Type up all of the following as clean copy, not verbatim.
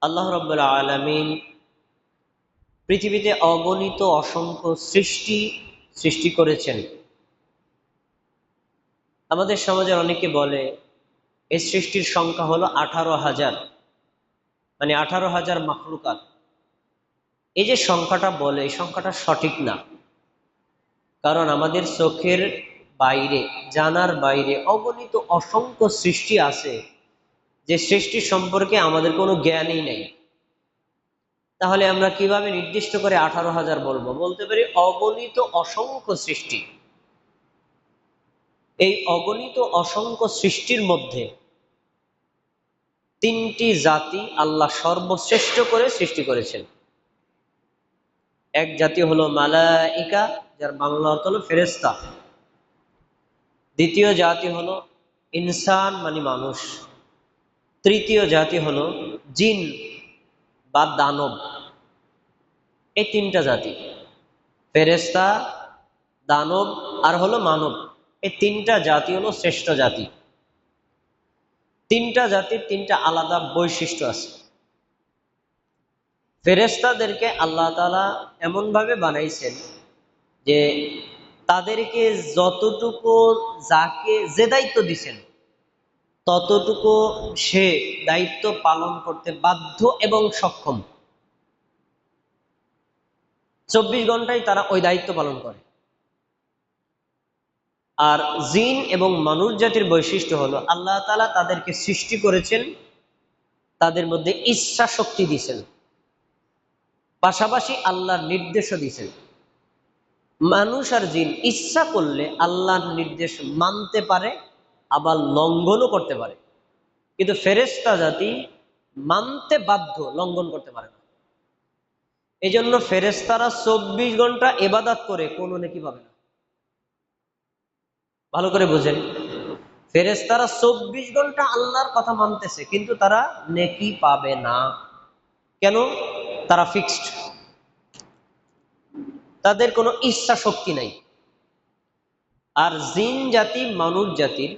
আল্লাহ রাব্বুল আলামিন পৃথিবীতে অগণিত অসংখ্য সৃষ্টি করেছেন। আমাদের সমাজের অনেকে বলে এই সৃষ্টির সংখ্যা হলো 18,000, মানে 18,000 মাখলুকাত। এই যে সংখ্যাটা বলে, এই সংখ্যাটা সঠিক না। কারণ আমাদের চোখের বাইরে, জানার বাইরে অগণিত অসংখ্য সৃষ্টি আছে, যে সৃষ্টি সম্পর্কে আমাদের কোনো জ্ঞানই নেই। তাহলে আমরা কিভাবে নির্দিষ্ট করে 18,000 বলবো? বলতে পারি অগণিত অসংখ্য সৃষ্টি। এই অগণিত অসংখ্য সৃষ্টির মধ্যে 3টি জাতি আল্লাহ সর্বশ্রেষ্ঠ করে সৃষ্টি করেছেন। এক জাতি হলো মালাইকা, যার বাংলা অর্থ হলো ফেরেশতা। দ্বিতীয় জাতি হলো ইনসান, মানে মানুষ। তৃতীয় জাতি হলো জিন বা দানব। এই 3টা জাতি, ফেরেশতা, দানব আর হলো মানব, এই 3টা জাতি হলো শ্রেষ্ঠ জাতি। 3টা জাতির 3টা আলাদা বৈশিষ্ট্য আছে। ফেরেশতাদেরকে আল্লাহ তাআলা এমনভাবে বানাইছেন যে তাদেরকে যতটুকু, যাকে যে দায়িত্ব দিছেন ততটুকু সে দায়িত্ব পালন করতে বাধ্য এবং সক্ষম। 24 ঘন্টায় তারা ওই দায়িত্ব পালন করে। আর জিন এবং মানুষ জাতির বৈশিষ্ট্য হলো আল্লাহ তাআলা তাদেরকে সৃষ্টি করেছেন, তাদের মধ্যে ইচ্ছা শক্তি দিয়েছেন, পাশাপাশি আল্লাহর নির্দেশও দিয়েছেন। মানুষ আর জিন ইচ্ছা করলে আল্লাহর নির্দেশ মানতে পারে, আবার লঙ্ঘনও করতে পারে। কিন্তু ফেরেশতা জাতি মানতে বাধ্য, লঙ্ঘন করতে পারে না। এই জন্য ফেরেশতারা 24 ঘন্টা ইবাদত করে কোনো নেকি পাবে না। ভালো করে বুঝেন, ফেরেশতারা 24 ঘন্টা আল্লাহর কথা মানতেছে, কিন্তু তারা নেকি পাবে না। কেন? তারা ফিক্সড, তাদের কোনো ইচ্ছা শক্তি নাই। আর জিন জাতি মানুষ জাতির,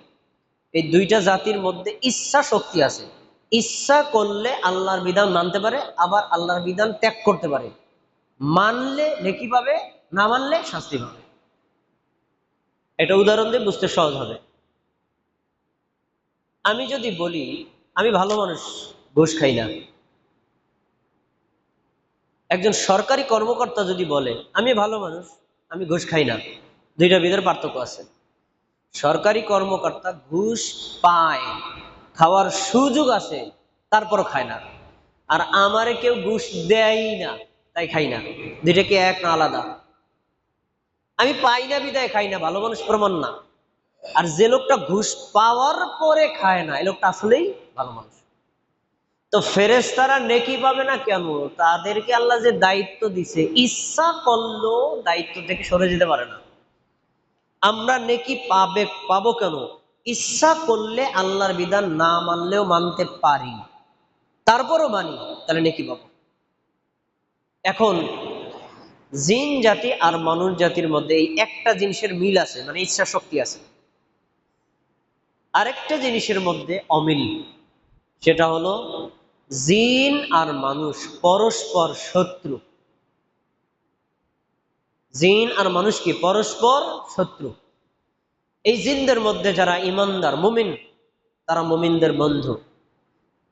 এই 2টা জাতির মধ্যে ইচ্ছা শক্তি আছে। ইচ্ছা করলে আল্লাহর বিধান মানতে পারে, আবার আল্লাহর বিধান ত্যাগ করতে পারে। মানলে নেকি পাবে, না মানলে শাস্তি পাবে। এটা উদাহরণ দিয়ে বুঝতে সহজ হবে। আমি যদি বলি আমি ভালো মানুষ, ঘুষ খাই না, একজন সরকারি কর্মকর্তা যদি বলে আমি ভালো মানুষ, আমি ঘুষ খাই না, 2টার ভিতরে পার্থক্য আছে। সরকারি কর্মকর্তা ঘুষ পায়, খাওয়ার সুযোগ আছে, তারপরও খায় না। আর আমারে কেউ ঘুষ দেয় না, তাই খাই না। 2টা কি এক না আলাদা? আমি পাই না বিদায় খাই না, ভালো মানুষ প্রমাণ না। আর যে লোকটা ঘুষ পাওয়ার পরে খায় না, এই লোকটা আসলেই ভালো মানুষ। তো ফেরেশতারা নেকি পাবে না কেন? তাদেরকে আল্লাহ যে দায়িত্ব দিছে, ইচ্ছা করলেও দায়িত্ব থেকে সরে যেতে পারে না। আমরা নেকি পাবো কেন? ইচ্ছা করলে আল্লাহর বিধান না মানলেও মানতে পারি, তারপরও মানি, তাহলে নেকি পাবো। এখন জিন জাতি আর মানুষ জাতির মধ্যে এই একটা জিনিসের মিল আছে, মানে ইচ্ছা শক্তি আছে। আরেকটা জিনিসের মধ্যে অমিল, সেটা হলো জিন আর মানুষ পরস্পর শত্রু। জিন আর মানুষ কি পরস্পর শত্রু। এই জিনদের মধ্যে যারা ইমানদার মুমিন, তারা মুমিনদের বন্ধু।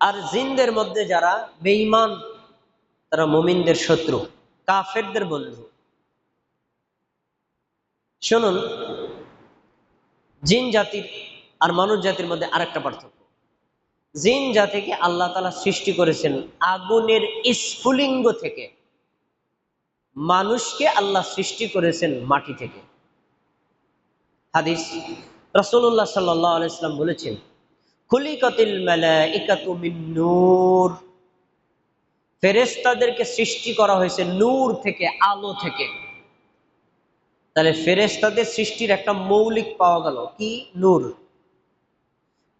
আর জিনদের মধ্যে যারা বেঈমান, তারা মুমিনদের শত্রু, কাফেরদের বন্ধু। শুনুন, জিন জাতির আর মানুষ জাতির মধ্যে আরেকটা পার্থক্য। জিন জাতিকে আল্লাহ তাআলা সৃষ্টি করেছেন আগুনের স্ফুলিঙ্গ থেকে, মানুষকে আল্লাহ সৃষ্টি করেছেন মাটি থেকে। হাদিস, রাসূলুল্লাহ সাল্লাল্লাহু আলাইহি ওয়াসাল্লাম বলেছেন, খুলিকাতিল মালাইকাতু মিন নূর, ফেরেশতাদেরকে সৃষ্টি করা হয়েছে নূর থেকে, আলো থেকে। তাহলে ফেরেশতাদের সৃষ্টির একটা মৌলিক পাওয়া গেল কি? নূর।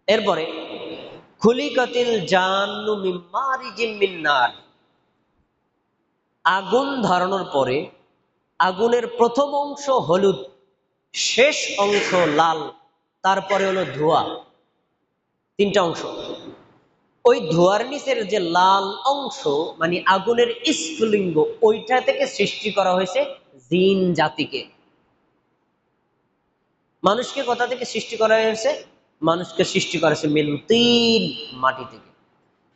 এরপরে খুলিকাতিল জান্নু মিন মারিজিম মিন নার, আগুন ধরানোর পরে আগুনের প্রথম অংশ হলুদ, শেষ অংশ লাল, তারপরে হলো ধোঁয়া। 3টা অংশ। ওই ধোয়ার নিচের যে লাল অংশ মানে আগুনের স্ফুলিঙ্গ, ওইটা থেকে সৃষ্টি করা হয়েছে জিন জাতিকে। মানুষকে কোথা থেকে সৃষ্টি করা হয়েছে? মানুষকে সৃষ্টি করা হয়েছে মিন তিন, মাটি থেকে।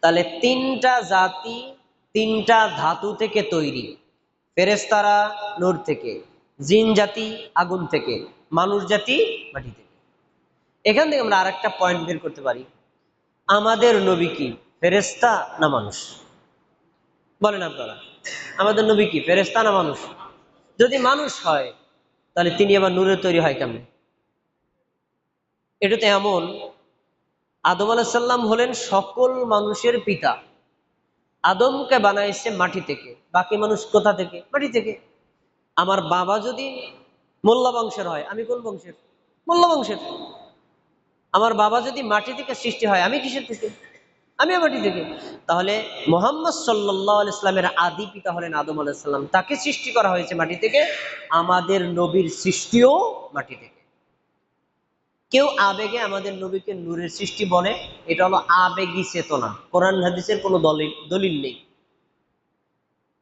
তাহলে তিনটা জাতি তিনটা ধাতু থেকে তৈরি। ফেরেশতারা নূর থেকে, জিন জাতি আগুন থেকে, মানুষ জাতি মাটি থেকে। এখান থেকে আমরা আরেকটা পয়েন্ট বের করতে পারি, আমাদের নবী কি ফেরেশতা না মানুষ? বলেন আপনারা, আমাদের নবী কি ফেরেশতা না মানুষ? যদি মানুষ হয় তাহলে তিনি আবার নূরের তৈরি হয় কেমনে? এটা তো এমন, আদম আলাইহিস সালাম হলেন সকল মানুষের পিতা। আদমকে বানাইছে মাটি থেকে, বাকি মানুষ কোথা থেকে? মাটি থেকে। আমার বাবা যদি মোল্লা বংশের হয়, আমি কোন বংশের? মোল্লা বংশের। আমার বাবা যদি মাটি থেকে সৃষ্টি হয়, আমি কিসের থেকে? আমি মাটি থেকে। তাহলে মুহাম্মদ সাল্লাল্লাহু আলাইহি ইসলামের আদি পিতা হলেন আদম আলাইহিস সালাম, তাকে সৃষ্টি করা হয়েছে মাটি থেকে। আমাদের নবীর সৃষ্টিও মাটি থেকে। কেউ আবেগে আমাদের নবীকে নূরের সৃষ্টি বলে, এটা হলো আবেগী চেতনা, কোরআন হাদিসের কোনো দলিল নেই।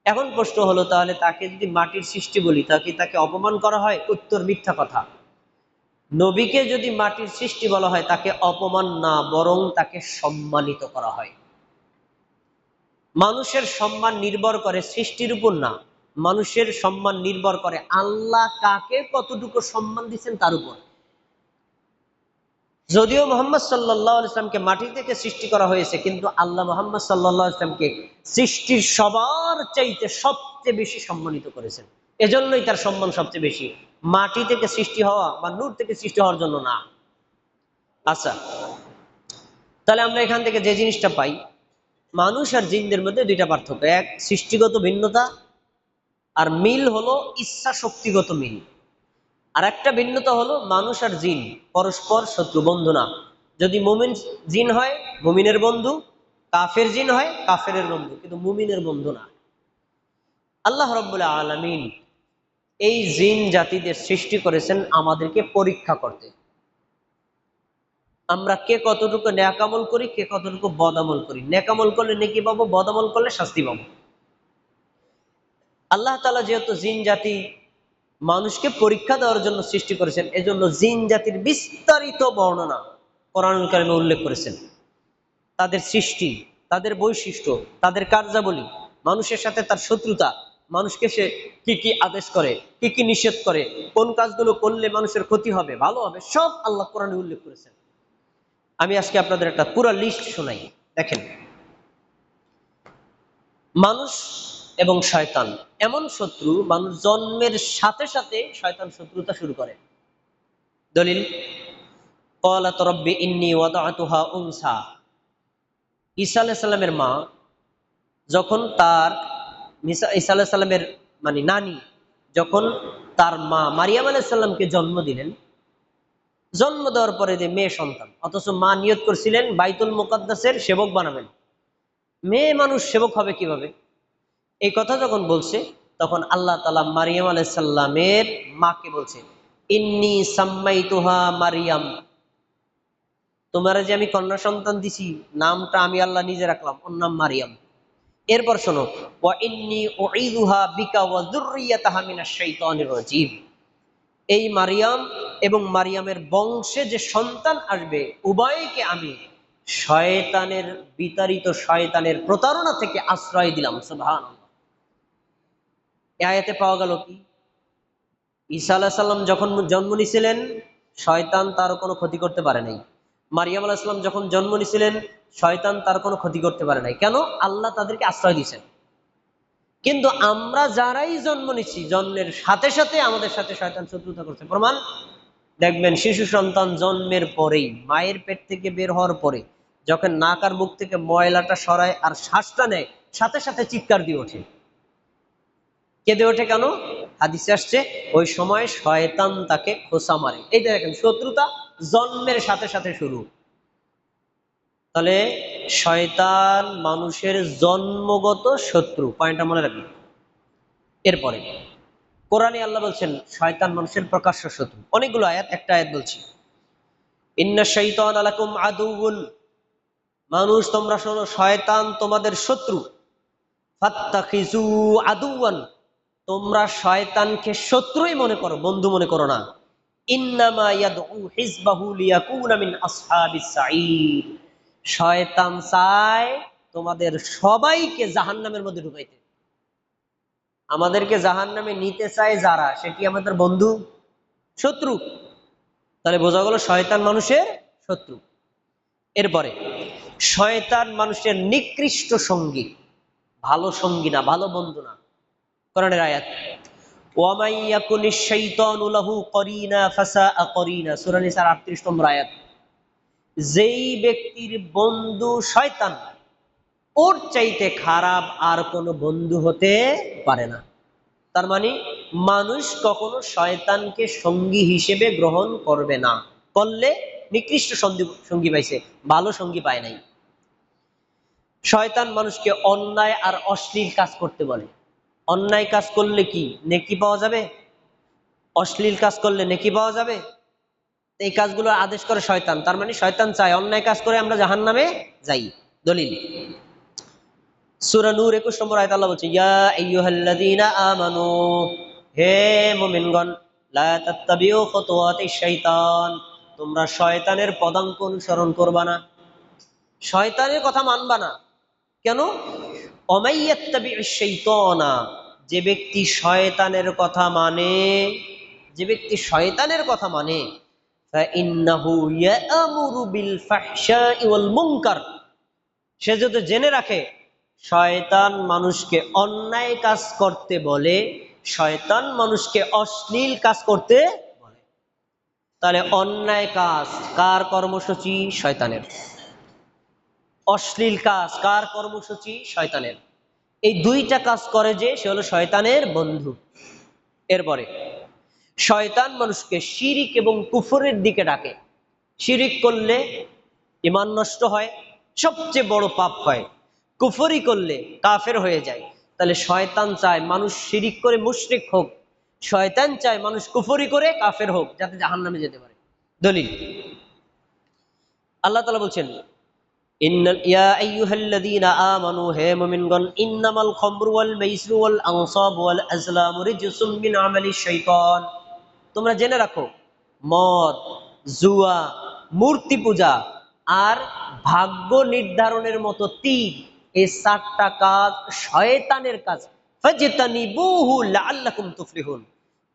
এখন প্রশ্ন হলো, তাহলে তাকে যদি মাটির সৃষ্টি বলি, তাকে অপমান করা হয়? উত্তর মিথ্যা কথা। নবীকে যদি মাটির সৃষ্টি বলা হয়, তাকে অপমান না, বরং তাকে সম্মানিত করা হয়। মানুষের সম্মান নির্ভর করে সৃষ্টির উপর না, মানুষের সম্মান নির্ভর করে আল্লাহ কাকে কতটুকু সম্মান দিচ্ছেন তার উপর। যদিও মোহাম্মদ সাল্লাল্লাহু আলাইহি ওয়াসাল্লামকে মাটি থেকে সৃষ্টি করা হয়েছে, কিন্তু আল্লাহ মোহাম্মদ সাল্লাল্লাহু আলাইহি ওয়াসাল্লামকে সৃষ্টির সবার চাইতে সবচেয়ে বেশি সম্মানিত করেছেন। এজন্যই তার সম্মান সবচেয়ে বেশি, মাটি থেকে সৃষ্টি হওয়া বা নূর থেকে সৃষ্টি হওয়ার জন্য না। আচ্ছা, তাহলে আমরা এখান থেকে যে জিনিসটা পাই, মানুষ আর জিনদের মধ্যে দুইটা পার্থক্য, এক সৃষ্টিগত ভিন্নতা, আর মিল হলো ইচ্ছা শক্তিগত মিল। আর একটা ভিন্নতা হলো মানুষ আর জিন পরস্পর শত্রু, বন্ধু না। যদি মুমিন জিন হয় মুমিনের বন্ধু, কাফের জিন হয় কাফেরের বন্ধু, কিন্তু মুমিনের বন্ধু না। আল্লাহ রাব্বুল আলামিন এই জিন জাতিদের সৃষ্টি করেছেন আমাদেরকে পরীক্ষা করতে। আমরা কে কতটুকু নেক আমল করি, কে কতটুকু বদ আমল করি। নেক আমল করলে নেকি পাবো, বদ আমল করলে শাস্তি পাবো। আল্লাহ তাআলা যেহেতু জিন জাতি মানুষকে পরীক্ষা দেওয়ার জন্য সৃষ্টি করেছেন, এজন্য জিন জাতির বিস্তারিত বর্ণনা কোরআনুল কারীমে উল্লেখ করেছেন। তাদের সৃষ্টি, তাদের বৈশিষ্ট্য, তাদের কার্যাবলী, মানুষের সাথে তার শত্রুতা, মানুষকে সে কি কি আদেশ করে, কি কি নিষেধ করে, কোন কাজগুলো করলে মানুষের ক্ষতি হবে, ভালো হবে, সব আল্লাহ কোরআনে উল্লেখ করেছেন। আমি আজকে আপনাদের একটা পুরো লিস্ট শোনাই। দেখেন, মানুষ এবং শয়তান এমন শত্রু, মানুষ জন্মের সাথে সাথে শয়তান শত্রুতা শুরু করে। দলিল, ক্বালাত রাব্বি ইন্নী ওয়াদাতুহা উনসা। ঈসা আলাইহিস সালামের মা যখন ঈসা আলাইহিস সালামের মানে নানি যখন তার মা মারিয়াম আলাইহিস সালামকে জন্ম দিলেন, জন্ম দেওয়ার পরে যে মেয়ে সন্তান, অথচ মা নিয়ত করছিলেন বাইতুল মুকাদ্দাসের সেবক বানাবেন, মেয়ে মানুষ সেবক হবে কিভাবে? এই কথা যখন বলছে, তখন আল্লাহ তাআলা মারিয়াম আলাইহিস সালামের মাকে বলছে, ইন্নী সাম্মাইতুহা মারিয়াম, তোমার যে আমি কন্যা সন্তান দিছি, নামটা আমি আল্লাহ নিজে রাখলাম, ওর নাম মারিয়াম। এরপর শোনো, ওয়া ইন্নী উঈযুহা বিকা ওয়া যুররিয়াতাহা মিনাশ শাইতানির রাজীম। এই মারিয়াম এবং মারিয়ামের বংশে যে সন্তান আসবে, উভয়কে আমি শয়তানের বিতাড়িত, শয়তানের প্রতারণা থেকে আশ্রয় দিলাম। সুবহানাল্লাহ। এই আয়াতে পাওয়া গেল কি, ঈসা আলাইহিস সালাম যখন জন্ম নিয়েছিলেন, শয়তান তার কোনো ক্ষতি করতে পারে নাই। মারিয়াম আলাইহিস সালাম যখন জন্ম নিয়েছিলেন, শয়তান তার কোনো ক্ষতি করতে পারে নাই। কেন? আল্লাহ তাদেরকে আশ্রয় দিয়েছেন। কিন্তু আমরা যারাই জন্ম নিচ্ছি, জন্মের সাথে সাথে আমাদের সাথে শয়তান শত্রুতা করছে। প্রমাণ দেখবেন, শিশু সন্তান জন্মের পরেই, মায়ের পেট থেকে বের হওয়ার পরে, যখন নাক আর মুখ থেকে ময়লাটা সরায় আর শ্বাসটা নেয়, সাথে সাথে চিৎকার দিয়ে ওঠে। কেঁদে ওঠে কেন? হাদিসে আসছে ওই সময় শয়তান তাকে খোঁচা মারে। এই দেখেন, শত্রুতা জন্মের সাথে সাথে শুরু। তাহলে শয়তান মানুষের জন্মগত শত্রু, পয়েন্টটা মনে রাখবেন। এরপরে কোরআনে আল্লাহ বলছেন শয়তান মানুষের প্রকাশ্য শত্রু। অনেকগুলো আয়াত, একটা আয়াত বলছি, ইন্না শাইতানা লাকুম আদুউন, মানুষ তোমরা শোনো, শয়তান তোমাদের শত্রু। ফাত্তাখিজু আদুওয়ান, তোমরা শয়তানকে শত্রুই মনে করো, বন্ধু মনে করো না। ইন্নামা ইয়াদউ হিজবাহু লিয়াকুনা মিন আসহাবিস সাঈর, শয়তান চায় তোমাদের সবাইকে জাহান্নামের মধ্যে ঢুকাইতে। আমাদেরকে জাহান্নামে নিতে চায় যারা, সে কি আমাদের বন্ধু? শত্রু। তাহলে বোঝা গেল শয়তান মানুষের শত্রু। এরপরে শয়তান মানুষের নিকৃষ্ট সঙ্গী, ভালো সঙ্গী না, ভালো বন্ধু না। কোরআনের আয়াত, ওয়ামাই ইয়াকুনিশ শাইতানু লাহু করিনা ফাসাআ করিনা, সূরা নিসার 38 নম্বর আয়াত। যেই ব্যক্তির বন্ধু শয়তান, ওর চাইতে খারাপ আর কোনো বন্ধু হতে পারে না। তার মানে মানুষ কখনো শয়তানকে সঙ্গী হিসেবে গ্রহণ করবে না, করলে নিকৃষ্ট সঙ্গী পাইছে, ভালো সঙ্গী পায় নাই। শয়তান মানুষকে অন্যায় আর অশ্লীল কাজ করতে বলে। অন্যায় কাজ করলে কি নেকি পাওয়া যাবে? অশ্লীল কাজ করলে নেকি পাওয়া যাবে? এই কাজগুলো আদেশ করে শয়তান। তার মানে শয়তান চায় অন্যায় কাজ করে আমরা জাহান্নামে যাই। দলিল সূরা নূর 21 নম্বর আয়াত, আল্লাহ বলছে, ইয়া আইয়ুহাল্লাযীনা আমানু, হে মুমিনগণ, লা তাত্তাবিউ খুতুওয়াতিশ শাইতান, তোমরা শয়তানের পদাঙ্ক অনুসরণ করবা না, শয়তানের কথা মানবা না। কেন? ওমাইয়াত্তাবিউশ শাইতানা, যে ব্যক্তি শয়তানের কথা মানে, যে ব্যক্তি শয়তানের কথা মানে, ফাইন্নাহু ইয়া'মুরু বিল ফাহশাই ওয়াল মুনকার, সে যদি জেনে রাখে শয়তান মানুষকে অন্যায় কাজ করতে বলে, শয়তান মানুষকে অশ্লীল কাজ করতে বলে। তাহলে অন্যায় কাজ কার কর্মসূচি? শয়তানের। অশ্লীল কাজ কার কর্মসূচি? শয়তানের। এই দুইটা কাজ করে যে, সে হলো শয়তানের বন্ধু। এরপরে শয়তান মানুষকে শিরিক এবং কুফরের দিকে ডাকে। শিরিক করলে ঈমান নষ্ট হয়, সবচেয়ে বড় পাপ হয়। কুফরি করলে কাফের হয়ে যায়। তাহলে শয়তান চায় মানুষ শিরিক করে মুশরিক হোক, শয়তান চায় মানুষ কুফরি করে কাফের হোক, যাতে জাহান্নামে যেতে পারে। দলিল আল্লাহ তাআলা বলছেন, ইন্নাল ইয়া আইয়ুহাল্লাযীনা আমানু, হে মুমিনগণ, ইন্নামাল খামরু ওয়াল মাইসিরু ওয়াল আনসাবু ওয়াল আজলামু রিজসুম মিন আমালিশ শাইতান, তোমরা জেনে রাখো, মদ, জুয়া, মূর্তি পূজা আর ভাগ্য নির্ধারণের মতো তীর, এই 7টা কাজ শয়তানের কাজ। ফাজতানিবুহু লাআল্লাকুম তুফলিহুন,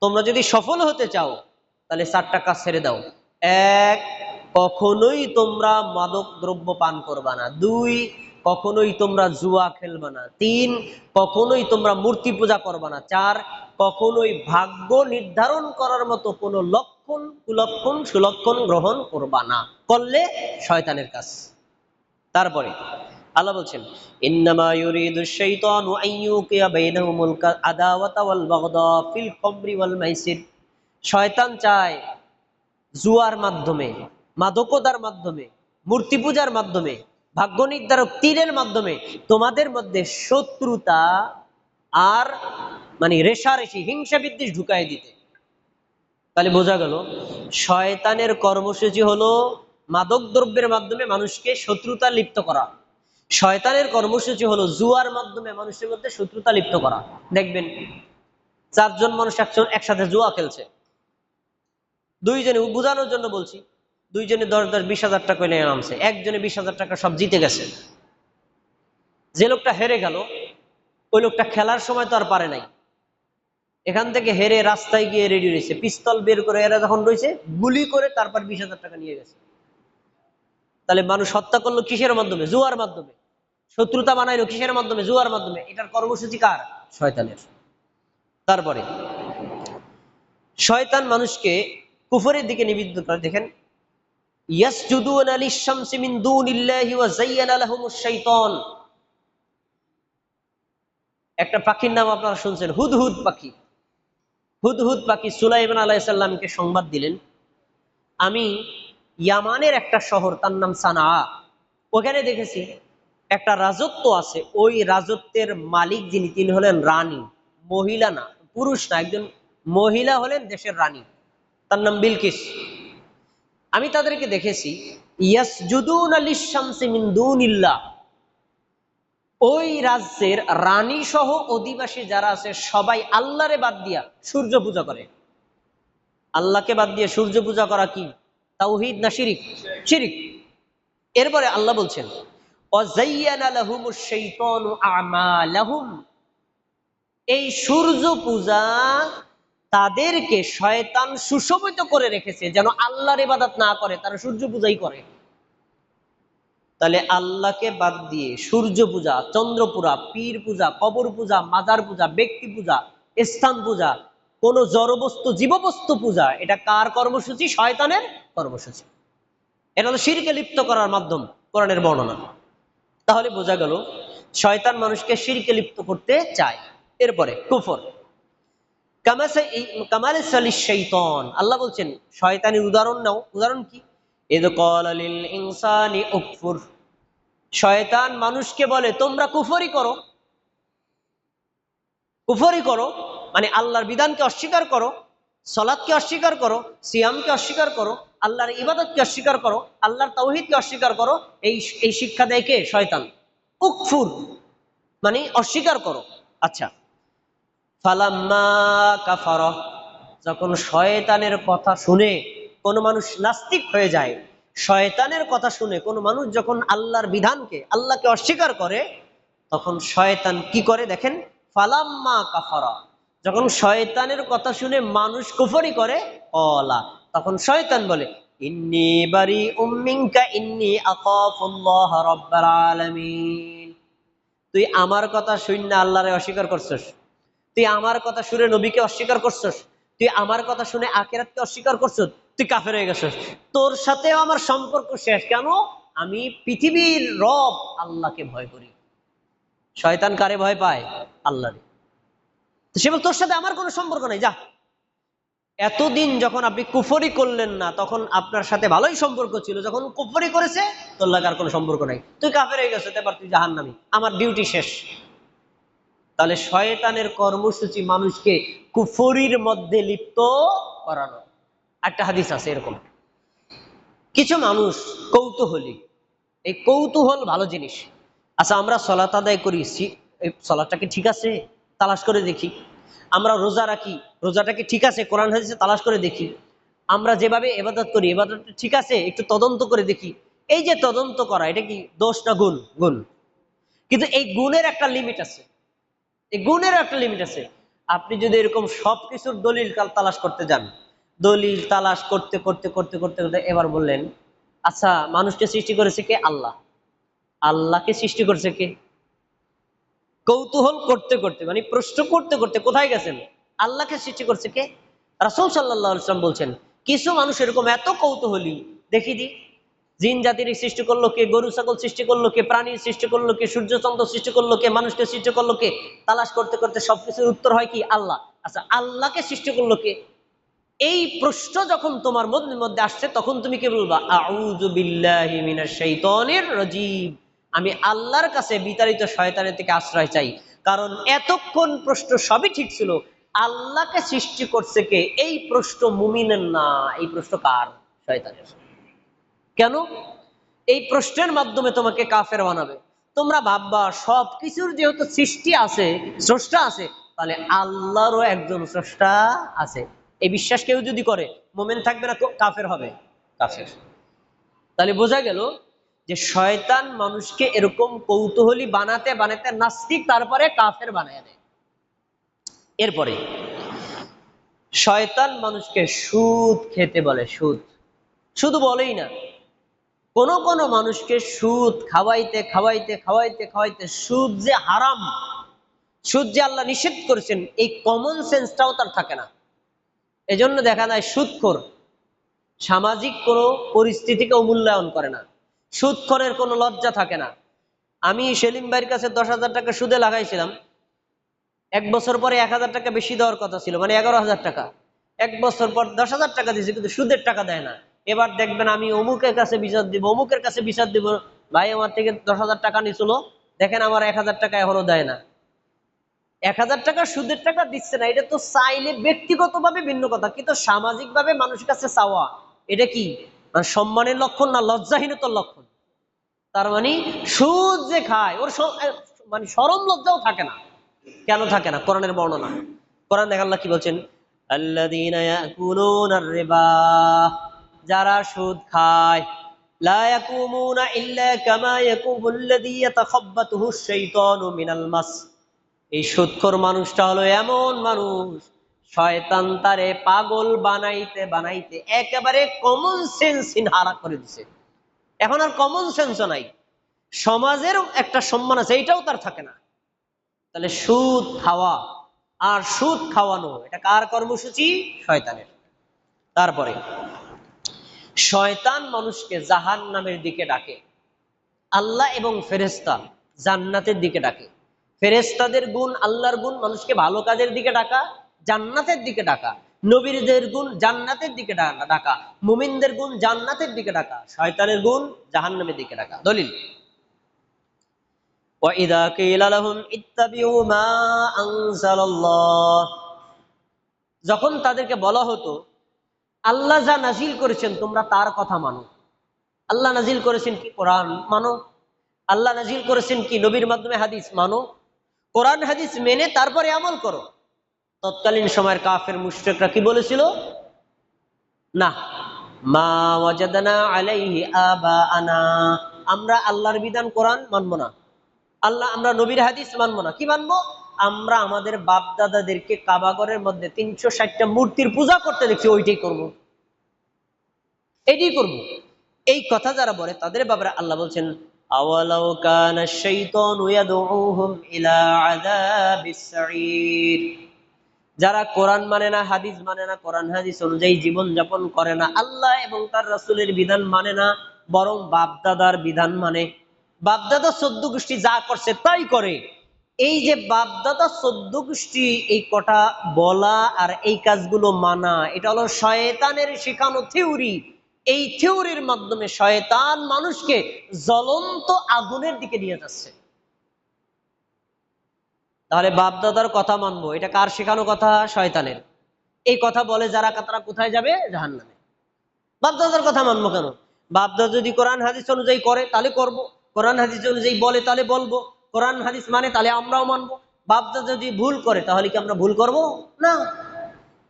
তোমরা যদি সফল হতে চাও তাহলে 7টা কাজ ছেড়ে দাও। 1, কখনোই তোমরা মাদক দ্রব্য পান করবা না। 2, কখনোই তোমরা জুয়া খেলবা না। 3, কখনোই তোমরা মূর্তি পূজা করবা না। 4, কখনোই ভাগ্য নির্ধারণ করার মতো কোনো লক্ষণ, কুলক্ষণ, সুলক্ষণ গ্রহণ করবা না, করলে শয়তানের কাজ। তারপরে আল্লাহ বলছেন, ইন্নামা ইউরিদুশ শাইতানু আইয়ুকিয়া বাইনাহুমুল আদাওয়াতা ওয়াল বাগদা ফিল খামরি ওয়াল মাইসির, শয়তান চায় জুয়ার মাধ্যমে, মাদকতার মাধ্যমে, মূর্তি পূজার মাধ্যমে, ভাগ্য নির্ধারক তীরের মাধ্যমে তোমাদের মধ্যে শত্রুতা আর মানে রেষারেষি, হিংসা বিদ্বেষ ঢুকাই দিতে। তাহলে বোঝা গেল শয়তানের কর্মসূচি হলো মাদক দ্রব্যের মাধ্যমে মানুষকে শত্রুতা লিপ্ত করা। শয়তানের কর্মসূচি হলো জুয়ার মাধ্যমে মানুষের মধ্যে শত্রুতা লিপ্ত করা। দেখবেন 4 জন মানুষ একসাথে জুয়া খেলছে, 2 জনে, বোঝানোর জন্য বলছি, 2 জনে 10-10, 20,000 টাকা নিয়ে নামছে, একজনে 20,000 টাকা সব জিতে গেছে। যে লোকটা হেরে গেল, ওই লোকটা খেলার সময় তো আর পারে নাই, এখান থেকে হেরে রাস্তায় গিয়ে রেডি রয়েছে, পিস্তল বের করে এরা যখন রয়েছে গুলি করে তারপর 20,000 টাকা নিয়ে গেছে। তাহলে মানুষ হত্যা করলো কিসের মাধ্যমে? জুয়ার মাধ্যমে। শত্রুতা বানাইলো কিসের মাধ্যমে? জুয়ার মাধ্যমে। এটার কর্মসূচি কার? শয়তানের। তারপরে শয়তান মানুষকে কুফরের দিকে নিবৃত্ত করে। দেখেন, ইয়াসজুদুনা লিশ-শামসি মিন দুনিল্লাহি ওয়া যায়্যানা লাহুমুশ শাইতান, একটা পাখির নাম আপনারা শুনছেন, হুদহুদ পাখি। হুদহুদ পাখি সুলাইমান আলাইহিস সালামকে সংবাদ দিলেন, আমি ইয়ামানের একটা শহর, তার নাম সানা, ওখানে দেখেছি একটা রাজত্ব আছে, ওই রাজত্বের মালিক যিনি, তিনি হলেন রানী, মহিলা না, পুরুষ না, একজন মহিলা হলেন দেশের রানী, তার নাম বিলকিস। আমি তাদেরকে দেখেছি ইয়াসজুদুনা লিশ-শামসি মিন দুনিল্লাহ, ওই রাজ্যের রানী সহ অধিবাসী যারা আছে সবাই আল্লাহরে বাদ দিয়া সূর্য পূজা করে। আল্লাহকে বাদ দিয়ে সূর্য পূজা করা কি তাওহীদ না শিরিক? শিরিক। এরপরে আল্লাহ বলছেন ওয়াযায়্যানা লাহুমুশ শাইতানু আমালাহুম, এই সূর্য পূজা তাদেরকে শয়তান সুশোভিত করে রেখেছে যেন আল্লাহর ইবাদত না করে, তারা সূর্য পূজাই করে। তাহলে আল্লাহকে বাদ দিয়ে সূর্য পূজা, চন্দ্র পূজা, পীর পূজা, কবর পূজা, মাজার পূজা, ব্যক্তি পূজা, স্থান পূজা, কোন জড়বস্তু জীববস্তু পূজা, এটা কার কর্মসূচি? শয়তানের কর্মসূচি। এটা হলো শিরকে লিপ্ত করার মাধ্যম, কোরআনের বর্ণনা। তাহলে বোঝা গেল শয়তান মানুষকে শিরকে লিপ্ত করতে চায়। এরপরে কুফর, কামাসালিশ শাইতান, আল্লাহ বলছেন শয়তানের উদাহরণ নাও। উদাহরণ কি? ইয ক্বালা লিল ইনসানি উকফুর, শয়তান মানুষকে বলে তোমরা কুফরি করো। কুফরি করো মানে আল্লাহর বিধানকে অস্বীকার করো, সালাতকে অস্বীকার করো, সিয়ামকে অস্বীকার করো, আল্লাহর ইবাদতকে অস্বীকার করো, আল্লাহর তাওহীদকে অস্বীকার করো। এই শিক্ষা দেয় কে? শয়তান। উকফুর মানে অস্বীকার করো। আচ্ছা, ফালাম্মা কাফারা, যখন শয়তানের কথা শুনে কোন মানুষ নাস্তিক হয়ে যায়, শয়তানের কথা শুনে কোন মানুষ যখন আল্লাহর বিধানকে, আল্লাহকে অস্বীকার করে, তখন শয়তান কি করে দেখেন, ফালাম্মা কাফারা, যখন শয়তানের কথা শুনে মানুষ কুফরি করে, অলা, তখন শয়তান বলে ইন্নী বারিউম মিনকা ইন্নী আখাফুল্লাহ রাব্বাল আলামিন, তুই আমার কথা শুনে আল্লাহরে অস্বীকার করছস, তুই আমার কথা শুনে নবীকে অস্বীকার করছস, তুই আমার কথা শুনে আখিরাতকে অস্বীকার করছস, তুই কাফের হয়ে গেছস, তোর সাথেও আমার সম্পর্ক শেষ। কেন? আমি পৃথিবীর রব আল্লাহকে ভয় করি। শয়তান কারে ভয় পায়? আল্লাহরে। তো সে বলে তোর সাথে আমার কোনো সম্পর্ক নাই, যা। এতদিন যখন আপনি কুফরি করলেন না তখন আপনার সাথে ভালোই সম্পর্ক ছিল, যখন কুফরি করেছে তোর লাগে আর কোনো সম্পর্ক নাই, তুই কাফের হয়ে গেছিস, এবার তুই জাহান্নামী, আমার ডিউটি শেষ। তাহলে শয়তানের কর্মসূচি মানুষকে কুফরির মধ্যে লিপ্ত করানো। একটা হাদিস আছে এরকম, কিছু মানুষ কৌতূহলী, এই কৌতূহল ভালো জিনিস। আচ্ছা, আমরা সালাত আদায় করি, এই সালাতটা কি ঠিক আছে, তালাশ করে দেখি। আমরা রোজা রাখি, রোজাটা কি ঠিক আছে, কোরআন হাদিসে তালাশ করে দেখি। আমরা যেভাবে ইবাদত করি, ইবাদতটা ঠিক আছে, একটু তদন্ত করে দেখি। এই যে তদন্ত করা, এটা কি দোষ না গুণ? গুণ। কিন্তু এই গুণের একটা লিমিট আছে, এই গুণের একটা লিমিট আছে। আপনি যদি এরকম সবকিছুর দলিল তালাশ করতে যান, দলিল তালাশ করতে করতে করতে করতে করতে এবার বললেন আচ্ছা, মানুষকে সৃষ্টি করেছে কে? আল্লাহ। আল্লাহকে সৃষ্টি করেছে কে? কৌতূহল করতে করতে মানে প্রশ্ন করতে করতে কোথায় গেছেন? আল্লাহকে সৃষ্টি করছে কে? রাসূল সাল্লাল্লাহু আলাইহি ওয়াসাল্লাম বলছেন কিছু মানুষ এরকম এত কৌতূহলী, দেখি দি জিন জাতির সৃষ্টি করলো কে, গরু ছাগল সৃষ্টি করলো কে, প্রাণীর সৃষ্টি করলো কে, সূর্য চন্দ্র সৃষ্টি করলো কে, মানুষকে সৃষ্টি করলো কে, তালাশ করতে করতে সবকিছুর উত্তর হয় কি? আল্লাহ। আচ্ছা, আল্লাহকে সৃষ্টি করলো কে? এই প্রশ্ন যখন তোমার মধ্যে আসছে তখন তুমি কি বলবা? আউযু বিল্লাহি মিনাশ শাইতানির রাজীম, আমি আল্লাহর কাছে বিতাড়িত শয়তানের থেকে আশ্রয় চাই। কারণ এতক্ষণ প্রশ্ন সবই ঠিক ছিল, আল্লাহকে সৃষ্টি করছে কে, এই প্রশ্ন মুমিনের না, এই প্রশ্ন কার? শয়তানের। কেন? এই প্রশ্নের মাধ্যমে তোমাকে কাফের বানাবে। তোমরা ভাববা সবকিছুর যেহেতু সৃষ্টি আছে, স্রষ্টা আছে, তাহলে আল্লাহরও একজন স্রষ্টা আছে। এই বিশ্বাস কেউ যদি করে, মুমিন থাকবে না, কাফের হবে? কাফের। তাহলে বোঝা গেল যে শয়তান মানুষকে এরকম কৌতূহলী বানাতে বানাতে নাস্তিক, তারপরে কাফের বানায় দেয়। এরপরে শয়তান মানুষকে সুদ খেতে বলে। সুদ শুধু বলেই না, কোন কোন মানুষকে সুদ খাওয়াইতে খাওয়াইতে খাওয়াইতে খাওয়াইতে সুদ যে হারাম, সুদ যে আল্লাহ নিষেধ করেছেন, এই কমন সেন্সটাও তার থাকে না। এজন্য দেখা যায় সুদখোর সামাজিক কোনো পরিস্থিতিকে মূল্যায়ন করে না, সুদখোরের কোনো লজ্জা থাকে না। আমি সেলিম ভাইয়ের কাছে 10,000 টাকা সুদে লাগাইছিলাম, 1 বছর পরে 1,000 টাকা বেশি দেওয়ার কথা ছিল, মানে 11,000 টাকা। 1 বছর পর 10,000 টাকা দিয়েছে, কিন্তু সুদের টাকা দেয় না। এবার দেখবেন আমি অমুকের কাছে বিচার দিব, অমুকের কাছে বিচার দিব, ভাই আমার থেকে 10,000 টাকা নিছিল, দেখেন আমার 1,000 টাকা এখনো দেয় না। 1,000 টাকা সুদের টাকা দিচ্ছে না, এটা তো চাইলে ব্যক্তিগতভাবে ভিন্ন কথা, কিন্তু সামাজিক ভাবে মানুষের কাছে চাওয়া, এটা কি? আর সম্মানের লক্ষণ না লজ্জাহীনতার লক্ষণ। তার মানে সুদ যে খায় ওর মানে শরম লজ্জাও থাকে না। কেন থাকে না? কোরআনের বর্ণনা, কোরআন দেখেন আল্লাহ কি বলছেন, আল্লাযীনা ইয়াকুলুনার রিবা, যারা সুদ খায়, লা ইয়াকুমুনা ইল্লা কামা ইয়াকুমুল্লাযী ইয়াতাখাব্বাতুহু শাইতানু মিনাল মাস, এই সুদখোর মানুষটা হলো এমন মানুষ, শয়তান তারে পাগল বানাইতে বানাইতে একেবারে কমন সেন্স হারা করে দিছে। এখন আর কমন সেন্সও নাই, সমাজের একটা সম্মান আছে এইটাও তার থাকে না। তাহলে সুদ খাওয়া আর সুদ খাওয়ানো এটা কার কর্মসূচি? শয়তানের। তারপরে শয়তান মানুষকে জাহান্নামের দিকে ডাকে, আল্লাহ এবং ফেরেশতা জান্নাতের দিকে ডাকে। ফেরেশতাদের গুণ আল্লাহর গুণ, মানুষকে ভালো কাজের দিকে ডাকা, জান্নাতের দিকে ডাকা। নবীদের গুণ জান্নাতের দিকে ডাকা, মুমিনদের গুণ জান্নাতের দিকে ডাকা, শয়তানের গুণ জাহান্নামের দিকে ডাকা। দলিল, وَإِذَا قِيلَ لَهُمْ اتَّبِعُوا مَا أَنزَلَ اللَّهُ, যখন তাদেরকে বলা হতো আল্লাহ যা নাজিল করেছেন তোমরা তার কথা মানো। আল্লাহ নাজিল করেছেন কি? কোরআন মানো। আল্লাহ নাজিল করেছেন কি? নবীর মাধ্যমে হাদিস মানো। কোরআন হাদিস মেনে তারপরে আমল করো। তৎকালীন সময়ের কাফের মুশরিকরা কি বলেছিল? না, মা ওয়াজাদনা আলাইহি আবাআনা, আমরা আল্লাহর বিধান কোরআন মানবো না, আমরা নবীর হাদিস মানবো না। কি মানবো? আমরা আমাদের বাপ দাদাদেরকে কাবাগরের মধ্যে 360টা মূর্তির পূজা করতে দেখছি, ওইটাই করবো, এইটাই করবো। এই কথা যারা বলে তাদের ব্যাপারে আল্লাহ বলছেন, আওয়ালাউ কানা শাইতানু ইয়াদউহুম ইলা আযাবিস সাঈর, যারা কোরআন মানে না, হাদিস মানে না, কোরআন হাদিস অনুযায়ী জীবন যাপন করে না, আল্লাহ এবং তার রাসূলের বিধান মানে না, বরং বাপদাদার বিধান মানে, বাপদাদা 14 গোষ্ঠী যা করছে তাই করে। এই যে বাপদাদা 14 গোষ্ঠী এই কটা বলা আর এই কাজগুলো মানা, এটা হলো শয়তানের শেখানো থিওরি। এই থিওরির মাধ্যমে শয়তান মানুষকে জ্বলন্ত আগুনের দিকে নিয়ে যাচ্ছে। তাহলে বাপদাদার কথা মানবো, এটা কার শেখানো কথা? শয়তানের। এই কথা বলে যারা, তারা কোথায় যাবে? জাহান্নামে। বাপদাদার কথা মানবো কেন? বাপদাদা যদি কোরআন হাদিস অনুযায়ী করে তাহলে করব, কোরআন হাদিস অনুযায়ী বলে তাহলে বলবো, কোরআন হাদিস মানে তাহলে আমরাও মানবো। বাপদাদা যদি ভুল করে তাহলে কি আমরা ভুল করব? না।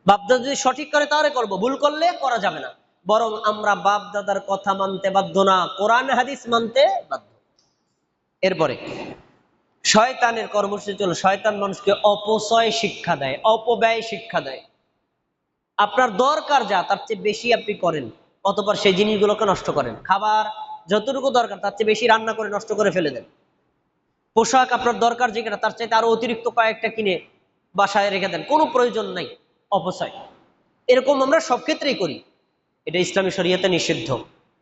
বাপদাদা যদি সঠিক করে তাহলে করব, ভুল করলে করা যাবে না। বরং আমরা বাপদাদার কথা মানতে বাধ্য না, কোরআন হাদিস মানতে বাধ্য। এরপরে শয়তানের কর্মসূচি হলো, শয়তান মানুষকে অপচয় শিক্ষা দেয়, অপব্যয় শিক্ষা দেয়। আপনার দরকার যা তার চেয়ে বেশি আপনি করেন, অতঃপর সেই জিনিসগুলোকে নষ্ট করেন। খাবার যতটুকু দরকার তার চেয়ে বেশি রান্না করে নষ্ট করে ফেলে দেন। পোশাক আপনার দরকার যেটা তার চাইতে আরো অতিরিক্ত কয়েকটা কিনে বাসায় রেখে দেন, কোনো প্রয়োজন নাই, অপচয়। এরকম আমরা সব ক্ষেত্রেই করি, এটা ইসলামী শরীয়তে নিষিদ্ধ।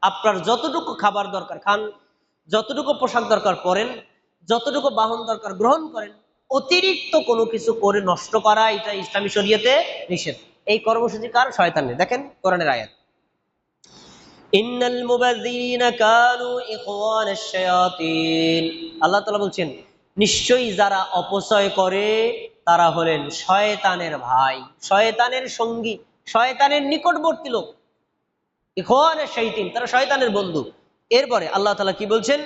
আপনার যতটুকু খাবার দরকার খান, যতটুকু পোশাক দরকার পরেন, যতটুকু বাহন দরকার গ্রহণ করেন, অতিরিক্ত কোনো কিছু করে নষ্ট করা এটা ইসলামী শরীয়তে নিষেধ। এই কর্মসূচি কার? শয়তানের। দেখেন কোরআনের আয়াত, ইন্নাল মুবাযযিরিনা কানু ইখওয়ানাশ শায়াতিন, আল্লাহ তাআলা বলছেন নিশ্চয়ই যারা অপচয় করে তারা হলেন শয়তানের ভাই, শয়তানের সঙ্গী, শয়তানের নিকটবর্তী লোক। ইখওয়ানাশ শায়াতিন, তারা শয়তানের বন্ধু। এরপরে আল্লাহ তাআলা কি বলছেন?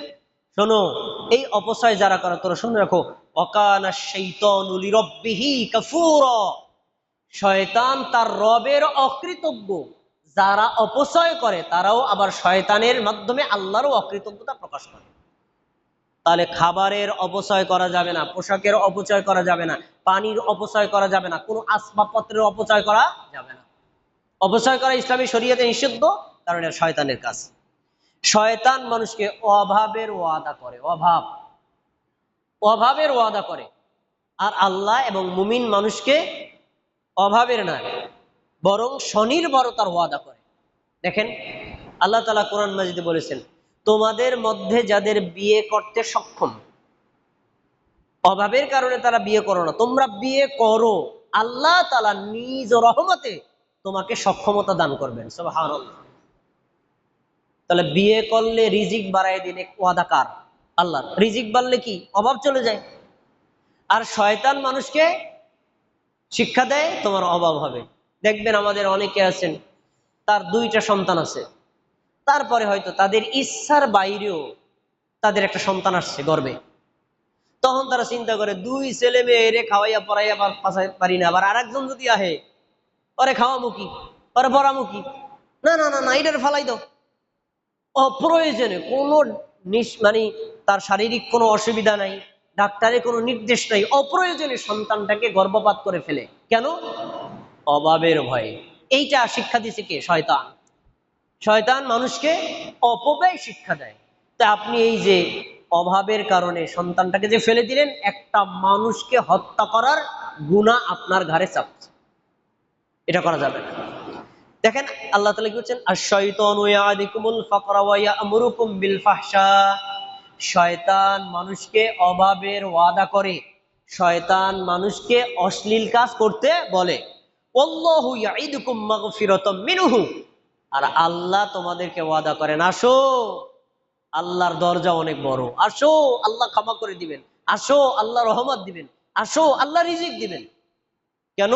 শোনো, এই অপচয় যারা করে তোরা শুনে রাখো, ওয়াকানাশ শাইতানু লিরাব্বিহি কাফুরা, শয়তান তার রবের অকৃতজ্ঞ। যারা অপচয় করে তারাও আবার শয়তানের মাধ্যমে আল্লাহরও অকৃতজ্ঞতা প্রকাশ করে। তাহলে খাবারের অপচয় করা যাবে না, পোশাকের অপচয় করা যাবে না, পানির অপচয় করা যাবে না, কোনো আসবাবপত্রের অপচয় করা যাবে না। অপচয় করা ইসলামী শরীয়তে নিষিদ্ধ, কারণ এটা শয়তানের কাজ। শয়তান মানুষকে অভাবের ওয়াদা করে, অভাবের ওয়াদা করে। আর আল্লাহ এবং মুমিন মানুষকে অভাবের নয় বরং স্বনির্ভরতার ওয়াদা করে। দেখেন আল্লাহ তাআলা কোরআন মাজিদে বলেছেন, তোমাদের মধ্যে যাদের বিয়ে করতে সক্ষম, অভাবের কারণে তারা বিয়ে করো না, তোমরা বিয়ে করো, আল্লাহ তাআলা নিজ রহমতে তোমাকে সক্ষমতা দান করবেন। সুবহানাল্লাহ। তাহলে বিয়ে করলে রিজিক বাড়ায় দিলে ওয়াদা কার? আল্লাহ। রিজিক বাড়লে কি অভাব চলে যায়? আর শয়তান মানুষকে শিক্ষা দেয় তোমার অভাব হবে। দেখবেন আমাদের অনেকে আছেন তার 2টা সন্তান আছে, তারপরে হয়তো তাদের ইচ্ছার বাইরেও তাদের একটা সন্তান আসছে গর্বে, তখন তারা চিন্তা করে দুই ছেলে মেয়ে এরে খাওয়াইয়া পড়াইয়া পাশাই পারি না, আবার আরেকজন যদি আহে ওরে খাওয়ামুখী, ওরে পড়ামুখী, না না না না এটার ফালাই দাও। অপ্রয়োজনে কোনো মানে তার শারীরিক কোনো অসুবিধা নাই, ডাক্তারের কোনো নির্দেশ নাই, অপ্রয়োজনে সন্তানটাকে গর্ভপাত করে ফেলে। কেন? অভাবের ভয়ে। এইটা শিক্ষা দিছে কে? শয়তান। শয়তান মানুষকে অপব্যয় শিক্ষা দেয়। তা আপনি এই যে অভাবের কারণে সন্তানটাকে যে ফেলে দিলেন, একটা মানুষকে হত্যা করার গুনাহ আপনার ঘাড়ে চাপছে, এটা করা যাবে না। দেখেন আল্লাহ তাআলা কি বলছেন, আশ-শাইতানু ইয়া'দিকুমুল ফাকরা ওয়া ইয়া'মুরুকুম বিল ফাহশা। শয়তান মানুষকে অভাবের ওয়াদা করে, শয়তান মানুষকে অশ্লীল কাজ করতে বলে। আল্লাহু ইয়া'iদুকুম মাগফিরাতাম মিনহু, আর আল্লাহ তোমাদেরকে ওয়াদা করেন, আসো আল্লাহর দরজা অনেক বড়, আসো আল্লাহ ক্ষমা করে দিবেন, আসো আল্লাহ রহমত দিবেন, আসো আল্লাহ রিজিক দিবেন। কেন?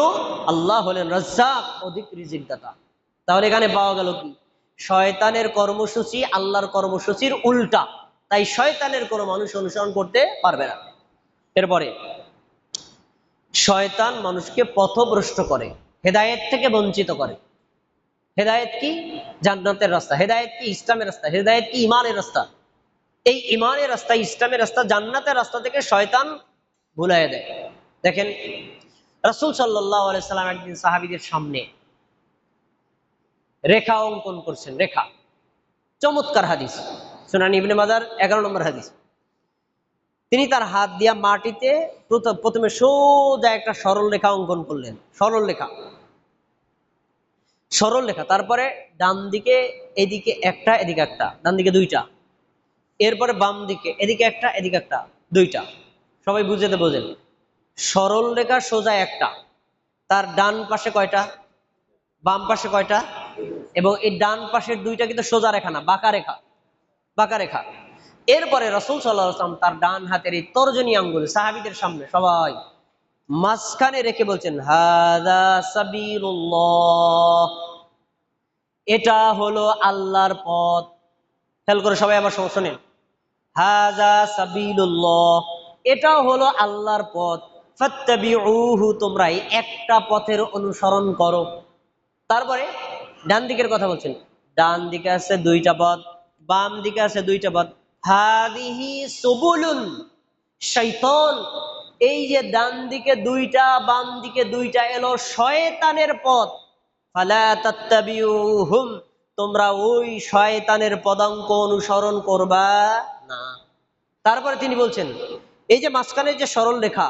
আল্লাহ হলেন রাজ্জাক, অধিক রিজিক দাতা। তাহলে এখানে পাওয়া গেল কি? শয়তানের কর্মসূচি আল্লাহর কর্মসূচির উল্টা, তাই শয়তানের কোনো মানুষ অনুসরণ করতে পারবে না। এরপরে শয়তান মানুষকে পথভ্রষ্ট করে, হেদায়েত থেকে বঞ্চিত করে। হেদায়েত কি? জান্নাতের রাস্তা। হেদায়েত কি? ইসলামের রাস্তা। হেদায়েত কি? ইমানের রাস্তা। এই ইমানের রাস্তা, ইসলামের রাস্তা, জান্নাতের রাস্তা থেকে শয়তান ভুলাইয়া দেয়। দেখেন রাসূল সাল্লাল্লাহু আলাইহি সাল্লাম একদিন সাহাবীদের সামনে রেখা অঙ্কন করছেন। রেখা, চমৎকার হাদিস, সুনান ইবনে মাজার 11 নম্বর হাদিস। তিনি তার হাত দিয়া মাটিতে প্রথমে সোজা একটা সরল রেখা অঙ্কন করলেন। সরল রেখা, সরল রেখা। তারপরে ডান দিকে এদিকে একটা, এদিকে একটা, ডান দিকে দুইটা। এরপরে বাম দিকে এদিকে একটা, এদিকে একটা, দুইটা। সবাই বুঝতে বোঝেন। সরল রেখা সোজা একটা, তার ডান পাশে কয়টা, বাম পাশে কয়টা, এবং এই ডান পাশের দুইটা কিন্তু সোজা রেখা না, বাঁকা রেখা, বাঁকা রেখা। এরপরে রাসূল সাল্লাল্লাহু আলাইহি ওয়াসাল্লাম তার ডান হাতের এই তর্জনী আঙ্গুল সাহাবীদের সামনে সবাই মাঝখানে রেখে বলছেন, হাযা সাবিলুল্লাহ, এটা হলো আল্লাহর পথ। খেয়াল করে সবাই আমার শোনেন, হাযা সাবিলুল্লাহ, এটা হলো আল্লাহর পথ, ফাত্তাবিউহু, তোমরা এই একটা পথের অনুসরণ করো। তারপরে ডান দিকের কথা বলছেন, ডান দিকে আছে দুইটা পথ, বাম দিকে আছে দুইটা পথ। হাদিহি সুবুলুন শাইতান, এই যে ডান দিকে দুইটা বাম দিকে দুইটা এলো শয়তানের পথ। ফালা তাত্তাবিউহুম, তোমরা ওই শয়তানের পদাঙ্ক অনুসরণ করবা না। তারপরে তিনি বলছেন, এই যে মাঝখানে যে সরল রেখা,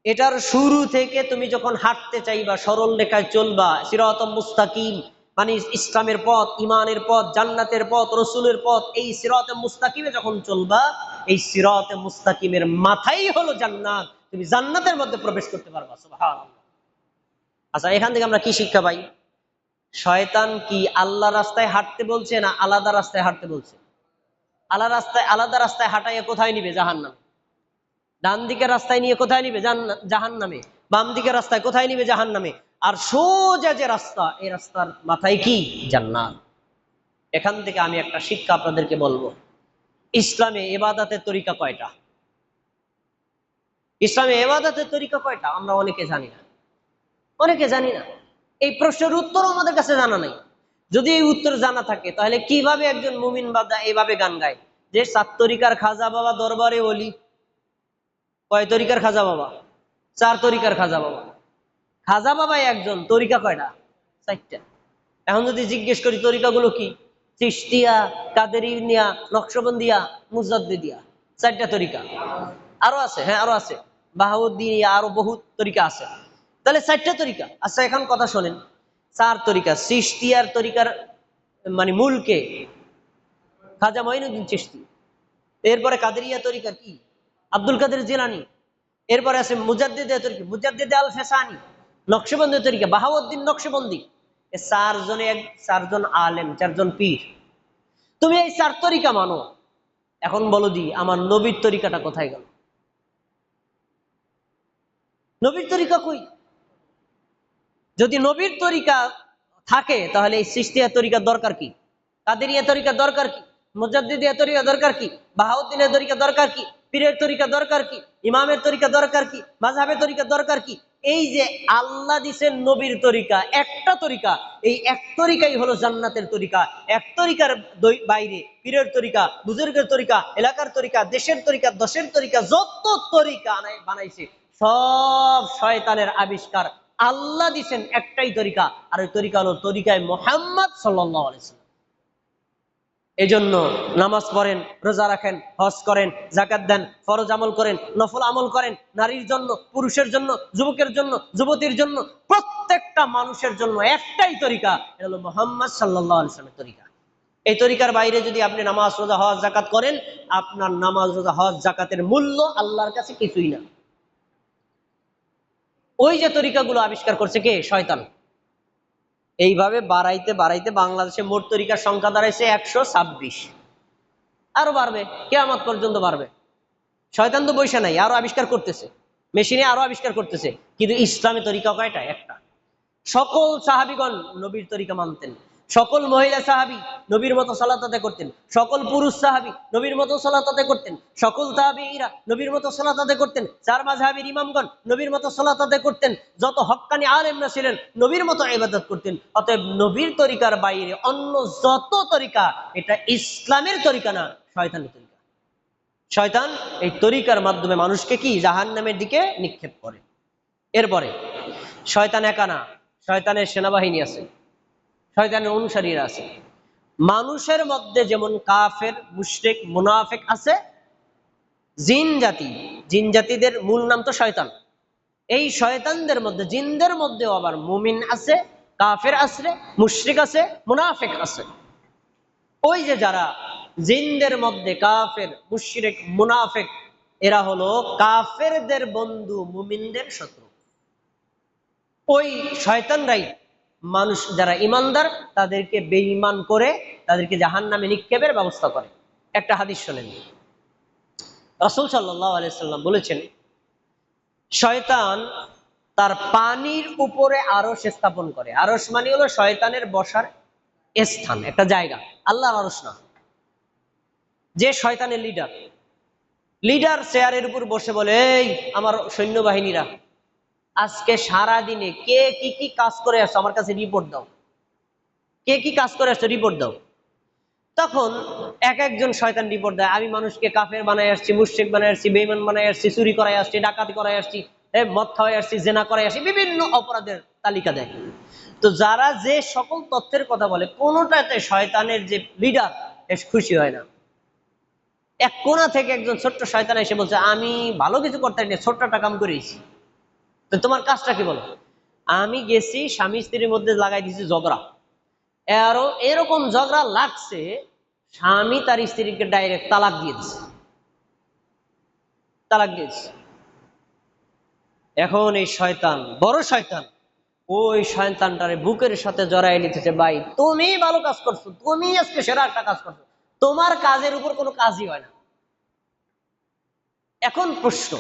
এটার শুরু থেকে তুমি যখন হাঁটতে চাইবা, সরল রেখায় চলবা, সিরাতাম মুস্তাকিম, মানে ইসলামের পথ, ইমানের পথ, জান্নাতের পথ, রসুলের পথ, এই সিরাতে মুস্তাকিমে যখন চলবা, এই সিরাতে মুস্তাকিমের মাথাই হলো জান্নাত, তুমি জান্নাতের মধ্যে প্রবেশ করতে পারবা। সুবহানাল্লাহ। আচ্ছা, এখান থেকে আমরা কি শিক্ষা পাই? শয়তান কি আল্লাহ রাস্তায় হাঁটতে বলছে না আলাদা রাস্তায় হাঁটতে বলছে? আলাদা রাস্তায় হাঁটাইয়া কোথায় নিবে? জাহান্নামে। ডান দিকের রাস্তায় নিয়ে কোথায় নিবে? জাহান্নামে। বাম দিকের রাস্তায় কোথায় নিবে? জাহান্নামে। আর সোজা যে রাস্তা, এই রাস্তার মাথায় কি? জান্নাত। এখান থেকে আমি একটা শিক্ষা আপনাদেরকে বলবো, ইসলামে ইবাদতের তরিকা কয়টা? ইসলামে ইবাদতের তরিকা কয়টা আমরা অনেকে জানি না, অনেকে জানি না। এই প্রশ্নের উত্তর আমাদের কাছে জানা নাই। যদি এই উত্তর জানা থাকে, তাহলে কিভাবে একজন মুমিন বান্দা এইভাবে গান গায় যে 7 তরিকার খাজা বাবা দরবারে ওলি? কয় তরিকার খাজা বাবা? 4 তরিকার খাজা বাবা। খাজা বাবা একজন, তরিকা কয়টা? 4টা। এখন যদি জিজ্ঞেস করি তরিকাগুলো কি? চিশতিয়া, কাদেরিয়া, নকশবন্দিয়া, মুজাদ্দিদিয়া, 4টা তরিকা। আরো আছে, হ্যাঁ আরো আছে, বাহাউদ্দিয়া, আরো বহুত তরিকা আছে। তাহলে 4টা তরিকা। আচ্ছা এখন কথা শোনেন, 4 তরিকা। চিশতিয়ার তরিকার মানে মূলকে খাজা মঈনুদ্দিন চিশতি। এরপরে কাদেরিয়া তরিকা কি? আব্দুল কাদের জিলানী। এরপরে আছে মুজাদ্দিদের তরিকা, মুজাদ্দিদ আল ফেসানি। নকশবন্দি তরিকা, বাহাউদ্দিন নকশবন্দি। এই 4জন আলেম, 4জন পীর। তুমি এই 4 তরিকা মানো, এখন বলো দি আমার নবীর তরিকাটা কোথায় গেল? নবীর তরিকা কই? যদি নবীর তরিকা থাকে, তাহলে এই চিশতিয়া তরিকার দরকার কি? কাদেরিয়া তরিকা দরকার কি, মুজাদ্দিদিয়া তরিকা দরকার কি, বাহাউদ্দিনের তরিকা দরকার কি, পীরের তরিকা দরকার কি, ইমামের তরিকা দরকার কি, মাযহাবের তরিকা দরকার কি? এই যে আল্লাহ দিছেন নবীর তরিকা, একটা তরিকা, এই এক তরিকাই হলো জান্নাতের তরিকা। এক তরিকার বাইরে পীরের তরিকা, বুজুর্গের তরিকা, এলাকার তরিকা, দেশের তরিকা, দশের তরিকা, যত তরিকা বানাইছে সব শয়তানের আবিষ্কার। আল্লাহ দিছেন একটাই তরিকা, আর ওই তরিকা হলো তরিকায় মুহাম্মদ সাল্লাল্লাহু আলাইহি ওয়াসাল্লাম। এই জন্য নামাজ পড়েন, রোজা রাখেন, হজ করেন, যাকাত দেন, ফরজ আমল করেন, নফল আমল করেন, নারীর জন্য, পুরুষের জন্য, যুবকের জন্য, যুবতীর জন্য, প্রত্যেকটা মানুষের জন্য একটাই তরিকা, এটা হলো মুহাম্মদ সাল্লাল্লাহু আলাইহি ওয়াসাল্লামের তরিকা। এই তরিকার বাইরে যদি আপনি নামাজ, রোজা, হজ, যাকাত করেন, আপনার নামাজ, রোজা, হজ, যাকাতের মূল্য আল্লাহর কাছে কিছুই না। ওই যে তরিকাগুলো আবিষ্কার করছে কে? শয়তান। এইভাবে বাড়াইতে বাড়াইতে বাংলাদেশে মোট তরিকার সংখ্যা দাঁড়াইছে 126। আরো বাড়বে, কিয়ামত পর্যন্ত বাড়বে। শয়তান তো বৈশা নাই, আরো আবিষ্কার করতেছে, মেশিনে আরো আবিষ্কার করতেছে। কিন্তু ইসলামী তরিকা কয়টা? একটা। সকল সাহাবীগণ নবীর তরিকা মানতেন, সকল মহিলা সাহাবী নবীর মতো সালাত আদায় করতেন, সকল পুরুষ সাহাবী নবীর মতো সালাত আদায় করতেন, সকল তাবেঈরা নবীর মতো সালাত আদায় করতেন, চার মাযহাবের ইমামগণ নবীর মতো সালাত আদায় করতেন, যত হক্কানি আলেমরা ছিলেন নবীর মতো ইবাদত করতেন। অতএব নবীর তরিকার বাইরে অন্য যত তরিকা, এটা ইসলামের তরিকা না, শয়তানের তরিকা। শয়তান এই তরিকার মাধ্যমে মানুষকে কি জাহান্নামের দিকে নিক্ষেপ করে। এরপরে শয়তান একা না, শয়তানের সেনাবাহিনী আছে, শয়তানের অনুসারীরা আছে। মানুষের মধ্যে যেমন কাফের, মুশরিক, মুনাফিক আছে, জিন জাতি, জিন জাতিদের মূল নাম তো শয়তান। এই শয়তানদের মধ্যে, জিনদের মধ্যেও আবার মুমিন আছে, কাফের আছে, মুশরিক আছে, মুনাফিক আছে। ওই যে যারা জিনদের মধ্যে কাফের, মুশরিক, মুনাফিক, এরা হলো কাফেরদের বন্ধু, মুমিনদের শত্রু। ওই শয়তানরাই মানুষ যারা ইমানদার তাদেরকে বেঈমান করে তাদেরকে জাহান্নামে নিক্ষেপের ব্যবস্থা করে। একটা হাদিস শোনেন, রাসূল সাল্লাল্লাহু আলাইহি সাল্লাম বলেছেন, শয়তান তার পানির উপরে আরশ স্থাপন করে। আরশ মানে হলো শয়তানের বসার স্থান, একটা জায়গা, আল্লাহর আরশ না। যে শয়তানের লিডার চেয়ারের উপর বসে বলে, এই আমার সৈন্যবাহিনীরা আজকে সারা দিনে কে কি কি কাজ করে আসছো আমার কাছে রিপোর্ট দাও, কে কি কাজ করে আসছো রিপোর্ট দাও। তখন এক একজন শয়তান রিপোর্ট দেয়, আমি মানুষকে কাফের বানাই আসছি, মুশরিক বানাই আসছি, বেঈমান বানাই আসছি, চুরি করাই আসছি, ডাকাতি করাই আসছি, মদ খাওয়াই আসছি, জেনা করাই আসছি, বিভিন্ন অপরাধের তালিকা দেয়। তো যারা যে সকল তথ্যের কথা বলে, কোনোটাতে শয়তানের যে লিডার বেশ খুশি হয় না। এক কোণা থেকে একজন ছোট্ট শয়তান এসে বলছে, আমি ভালো কিছু করতে পারি না, ছোট্ট একটা কাম করেছি, তো তোমার কাজটা কি বলো? আমি গেছি স্বামী স্ত্রীর মধ্যে লাগাই দিয়েছি ঝগড়া, আরো এরকম ঝগড়া লাগছে স্বামী তার স্ত্রীকে ডাইরেক্ট তালাক দিয়েছে, তালাক দিয়েছে। এখন এই শয়তান, বড় শয়তান, ওই শয়তানটারে বুকের সাথে জড়াই নিতেছে, ভাই তুমি ভালো কাজ করছো, তুমি আজকে সেরা একটা কাজ করছো, তোমার কাজের উপর কোনো কাজই হয় না। এখন প্রশ্ন,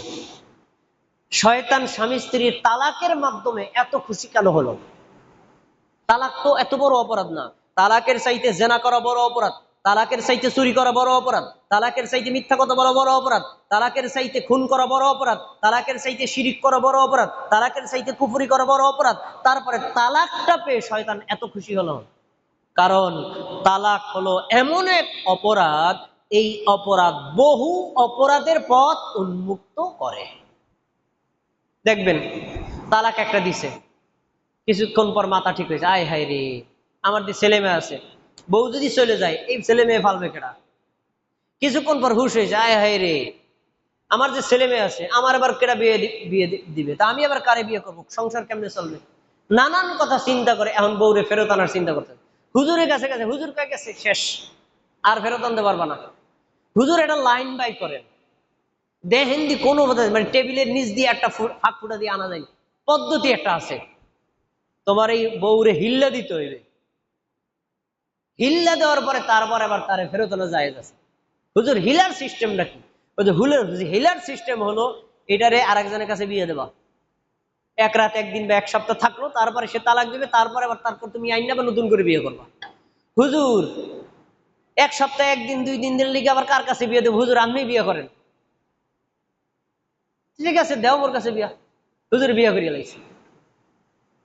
শয়তান স্বামী স্ত্রীর তালাকের মাধ্যমে এত খুশি কেন হলো? তালাক তো এত বড় অপরাধ না। তালাকের চাইতে জেনা করা বড় অপরাধ, তালাকের চাইতে চুরি করা বড় অপরাধ, তালাকের চাইতে মিথ্যা কথা বলা বড় অপরাধ, তালাকের চাইতে খুন করা বড় অপরাধ, তালাকের চাইতে শিরিক করা বড় অপরাধ, তালাকের চাইতে কুফরি করা বড় অপরাধ। তারপরে তালাকটা পেয়ে শয়তান এত খুশি হলো, কারণ তালাক হলো এমন এক অপরাধ, এই অপরাধ বহু অপরাধের পথ উন্মুক্ত করে। দেখবেন তালাক একটা দিছে, কিছুক্ষণ পর মাথা ঠিক হয়েছে, আয় হায় রে, আমার যে ছেলে মেয়ে আছে, বউ যদি চলে যায় এই ছেলে মেয়ে ফালবে কেডা। কিছুক্ষণ পর হুশ হয়েছে, আয় হায় রে, আমার যে ছেলে মেয়ে আছে, আমার আবার কেডা বিয়ে বিয়ে দিবে, তা আমি আবার কারে বিয়ে করবো, সংসার কেমনে চলবে, নানান কথা চিন্তা করে এখন বউরে ফেরত আনার চিন্তা করতে। হুজুরের কাছে গেছে, হুজুর কে গেছে, শেষ, আর ফেরত আনতে পারবা না। হুজুর এটা লাইন বাই করেন, দেখেন দি কোনো মানে টেবিলের নিচ দিয়ে একটা ফাঁক ফুটা দিয়ে আনা যায়, পদ্ধতি একটা আছে। তোমার এই বউরে হিল্লা দিতে হইবে, হিল্লা দেওয়ার পরে তারপর আবার তারে ফেরত আনা যায় আছে। হুজুর হিলার সিস্টেমটা কি? ওই যে হিলার সিস্টেম হলো এটারে আরেকজনের কাছে বিয়ে দেবা, এক রাত একদিন বা এক সপ্তাহ থাকলো, তারপরে সে তালাক দিবে, তারপরে আবার তারপর তুমি আইন বা নতুন করে বিয়ে করবা। হুজুর এক সপ্তাহে একদিন 2 দিন দিন লিগে আবার কার কাছে বিয়ে দেবো? হুজুর আপনি বিয়ে করেন। ঠিক আছে, দেও ওর কাছে বিয়া। হুজুর বিয়ে করিয়া লাইছে।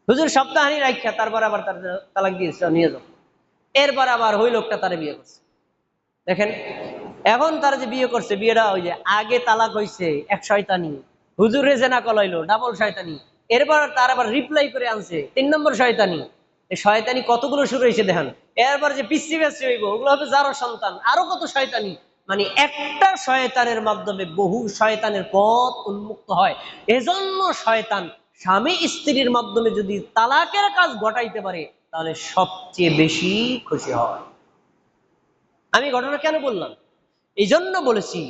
হুজুর সপ্তাহানি রাখা, তারপর আবার তার তালাক দিয়েছে, নিয়ে যাও। এরপর আবার ওই লোকটা তারা বিয়ে করছে। দেখেন, এখন তারা যে বিয়ে করছে, বিয়েটা ওই যে আগে তালাক হয়েছে এক শয়তানি, হুজুরে জেনা কলাইলো, ডাবল শয়তানি। এরপর তার আবার রিপ্লাই করে আনছে 3 নম্বর শয়তানি। এই শয়তানি কতগুলো শুরু হয়েছে দেখেন। এরপর যে পিসি বেসি হইব, ওগুলো হবে যারও সন্তান, আরো কত শয়তানি। মানে একটা শয়তানের মাধ্যমে বহু শয়তানের পথ উন্মুক্ত হয়। এজন্য শয়তান স্বামী স্ত্রীর মাধ্যমে যদি তালাকের কাজ ঘটাইতে পারে, তাহলে সবচেয়ে বেশি খুশি হয়। আমি ঘটনা কেন বললাম? এই জন্য বলেছি,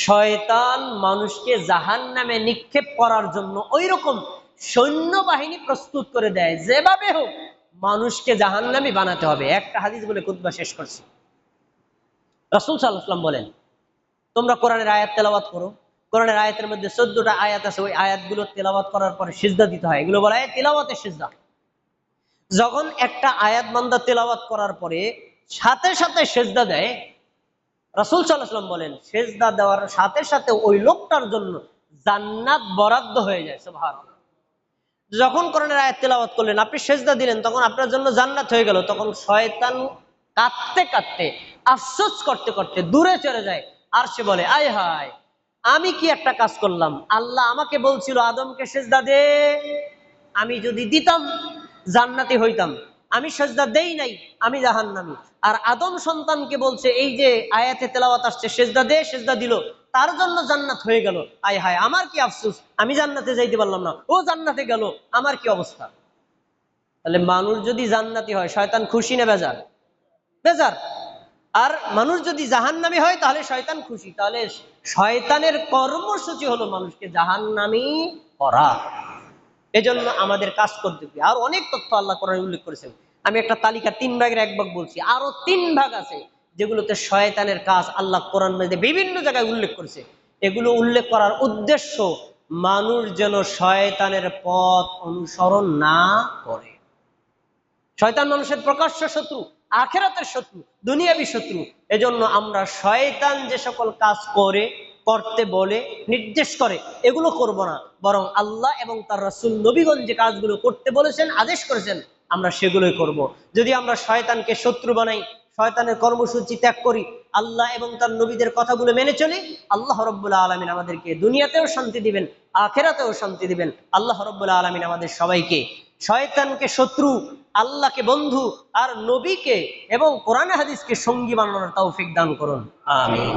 শয়তান মানুষকে জাহান্নামে নিক্ষেপ করার জন্য ওই রকম সৈন্যবাহিনী প্রস্তুত করে দেয়, যেভাবে হোক মানুষকে জাহান্নামী বানাতে হবে। একটা হাদিস বলে খুতবা শেষ করছি। রাসূল সাল্লাল্লাহু আলাইহি ওয়াসাল্লাম বলেন, তোমরা কোরআনের আয়াত তেলাওয়াত করো। কোরআনের আয়াতের মধ্যে 14টা আয়াত আছে, ওই আয়াতগুলো তেলাওয়াত করার পরে সিজদা দিতে হয়। এগুলো বলা হয় তেলাওয়াতের সিজদা। যখন একটা আয়াত বান্দা তেলাওয়াত করার পরে সাথে সাথে সিজদা দেয়, রাসূল সাল্লাল্লাহু আলাইহি ওয়াসাল্লাম বলেন, সিজদা দেওয়ার সাথে সাথে ওই লোকটার জন্য জান্নাত বরাদ্দ হয়ে যায়। সুবহানাল্লাহ। যখন কোরআনের আয়াত তেলাওয়াত করলেন, আপনি সিজদা দিলেন, তখন আপনার জন্য জান্নাত হয়ে গেল। তখন শয়তান কাঁদতে কাঁদতে, আফসোস করতে করতে দূরে চলে যায়। আর সে বলে, আয় হায়, আমি কি একটা কাজ করলাম! আল্লাহ আমাকে বলছিল আদমকে সিজদা দে, আমি যদি দিতাম জান্নাতি হইতাম। আমি সিজদা দেই নাই, আমি জাহান্নামী। আর আদম সন্তানকে বলছে, এই যে আয়াতে তেলাওয়াত আসছে, সিজদা দে, সিজদা দিল, তার জন্য জান্নাত হয়ে গেল। আয় হায়, আমার কি আফসোস, আমি জান্নাতে যাইতে পারলাম না, ও জান্নাতে গেল, আমার কি অবস্থা! তাহলে মানুষ যদি জান্নাতি হয়, শয়তান খুশি না বেজার? বেজার। আর মানুষ যদি জাহান্নামী হয়, তাহলে শয়তান খুশি। তাহলে শয়তানের কর্মসূচি হলো মানুষকে জাহান্নামী করা। এজন্য আমাদের কাজ করতে হবে। আর অনেক তথ্য আল্লাহ কোরআনে উল্লেখ করেছেন। আমি একটা তালিকা 3 ভাগের 1 ভাগ বলছি, আরো 3 ভাগ আছে যেগুলোতে শয়তানের কাজ আল্লাহ কোরআন মধ্যে বিভিন্ন জায়গায় উল্লেখ করেছে। এগুলো উল্লেখ করার উদ্দেশ্য, মানুষ যেন শয়তানের পথ অনুসরণ না করে। শয়তান মানুষের প্রকাশ্য শত্রু, আখিরাতের শত্রু, দুনিয়াবী শত্রু। এজন্য আমরা শয়তান যে সকল কাজ করে, করতে বলে, নির্দেশ করে, এগুলো করব না, বরং আল্লাহ এবং তার রাসূল নবীগণ যে কাজগুলো করতে বলেছেন, আদেশ করেছেন, আমরা সেগুলোই করব। যদি আমরা শয়তানকে শত্রু বানাই, শয়তানের কর্মসূচি ত্যাগ করি, আল্লাহ এবং তার নবীদের কথাগুলো মেনে চলি, আল্লাহ রাব্বুল আলামিন আমাদেরকে দুনিয়াতেও শান্তি দিবেন, আখিরাতেও শান্তি দিবেন। আল্লাহ রাব্বুল আলামিন আমাদের সবাইকে শয়তানকে শত্রু, আল্লাহকে বন্ধু, আর নবীকে এবং কোরআন হাদিসকে সঙ্গী বানানোর তৌফিক দান করুন। আমিন।